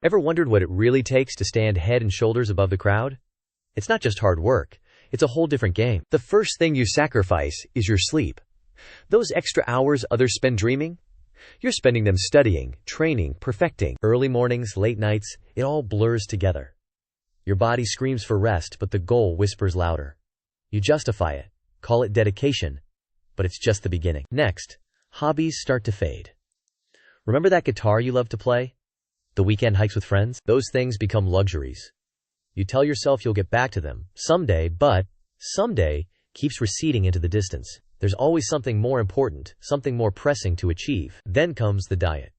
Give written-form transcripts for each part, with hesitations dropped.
Ever wondered what it really takes to stand head and shoulders above the crowd? It's not just hard work, it's a whole different game. The first thing you sacrifice is your sleep. Those extra hours others spend dreaming, you're spending them studying, training, perfecting. Early mornings, late nights, it all blurs together. Your body screams for rest, but the goal whispers louder. You justify it, call it dedication, but it's just the beginning. Next, hobbies start to fade. Remember that guitar you loved to play? The weekend hikes with friends? Those things become luxuries. You tell yourself you'll get back to them someday, but someday keeps receding into the distance. There's always something more important, something more pressing to achieve. Then comes the diet.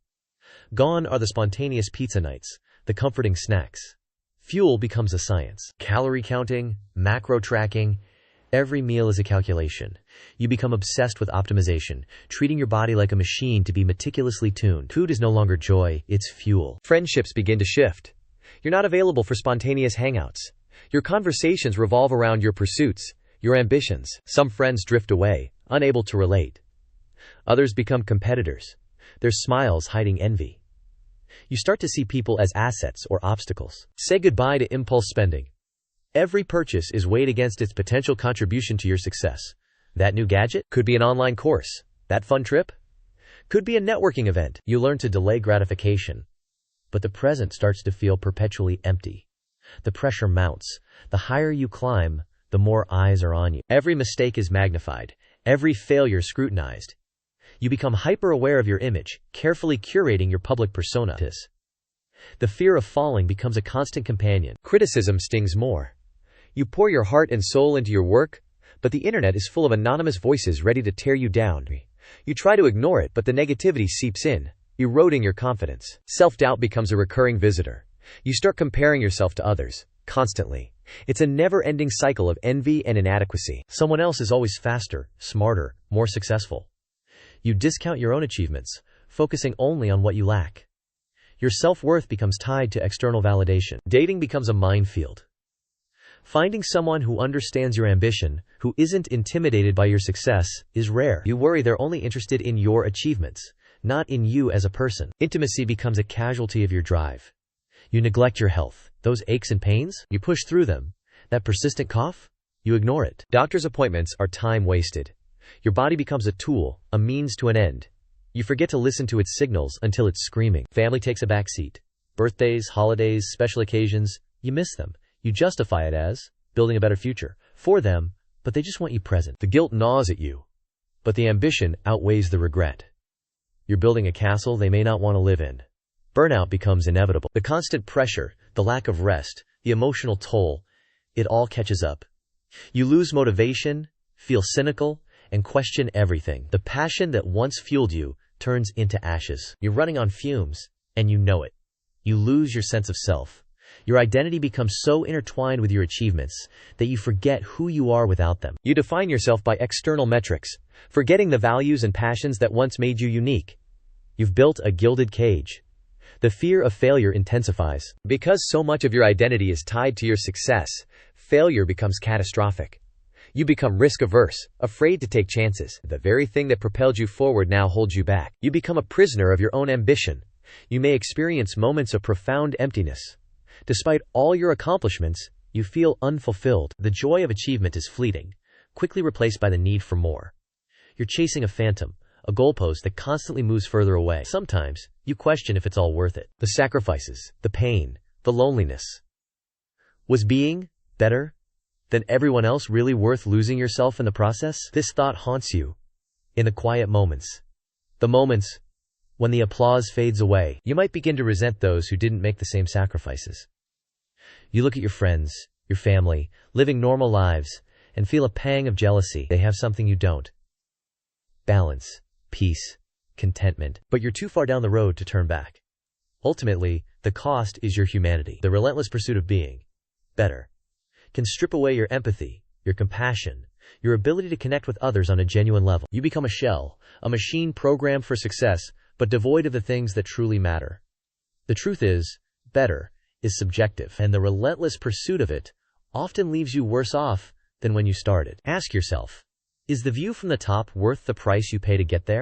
Gone are the spontaneous pizza nights, the comforting snacks. Fuel becomes a science. Calorie counting, macro tracking, every meal is a calculation. You become obsessed with optimization, treating your body like a machine to be meticulously tuned. Food is no longer joy, it's fuel. Friendships begin to shift. You're not available for spontaneous hangouts. Your conversations revolve around your pursuits, your ambitions. Some friends drift away, unable to relate. Others become competitors, their smiles hiding envy. You start to see people as assets or obstacles. Say goodbye to impulse spending. Every purchase is weighed against its potential contribution to your success. That new gadget could be an online course. That fun trip could be a networking event. You learn to delay gratification, but the present starts to feel perpetually empty. The pressure mounts. The higher you climb, the more eyes are on you. Every mistake is magnified, every failure scrutinized. You become hyper-aware of your image, carefully curating your public persona. The fear of falling becomes a constant companion. Criticism stings more. You pour your heart and soul into your work, but the internet is full of anonymous voices ready to tear you down. You try to ignore it, but the negativity seeps in, eroding your confidence. Self-doubt becomes a recurring visitor. You start comparing yourself to others, constantly. It's a never-ending cycle of envy and inadequacy. Someone else is always faster, smarter, more successful. You discount your own achievements, focusing only on what you lack. Your self-worth becomes tied to external validation. Dating becomes a minefield. Finding someone who understands your ambition, who isn't intimidated by your success, is rare. You worry they're only interested in your achievements, not in you as a person. Intimacy becomes a casualty of your drive. You neglect your health. Those aches and pains, you push through them. That persistent cough, you ignore it. Doctor's appointments are time wasted. Your body becomes a tool, a means to an end. You forget to listen to its signals until it's screaming. Family takes a backseat. Birthdays, holidays, special occasions, you miss them. You justify it as building a better future for them, but they just want you present. The guilt gnaws at you, but the ambition outweighs the regret. You're building a castle they may not want to live in. Burnout becomes inevitable. The constant pressure, the lack of rest, the emotional toll, it all catches up. You lose motivation, feel cynical, and question everything. The passion that once fueled you turns into ashes. You're running on fumes, and you know it. You lose your sense of self. Your identity becomes so intertwined with your achievements that you forget who you are without them. You define yourself by external metrics, forgetting the values and passions that once made you unique. You've built a gilded cage. The fear of failure intensifies. Because so much of your identity is tied to your success, failure becomes catastrophic. You become risk-averse, afraid to take chances. The very thing that propelled you forward now holds you back. You become a prisoner of your own ambition. You may experience moments of profound emptiness. Despite all your accomplishments, you feel unfulfilled. The joy of achievement is fleeting, quickly replaced by the need for more. You're chasing a phantom, a goalpost that constantly moves further away. Sometimes, you question if it's all worth it. The sacrifices, the pain, the loneliness. Was being better than everyone else really worth losing yourself in the process? This thought haunts you in the quiet moments. The moments when the applause fades away. You might begin to resent those who didn't make the same sacrifices. You look at your friends, your family, living normal lives, and feel a pang of jealousy. They have something you don't. Balance, peace, contentment. But you're too far down the road to turn back. Ultimately, the cost is your humanity. The relentless pursuit of being better can strip away your empathy, your compassion, your ability to connect with others on a genuine level. You become a shell, a machine programmed for success, but devoid of the things that truly matter. The truth is, better is subjective, and the relentless pursuit of it often leaves you worse off than when you started. Ask yourself, is the view from the top worth the price you pay to get there?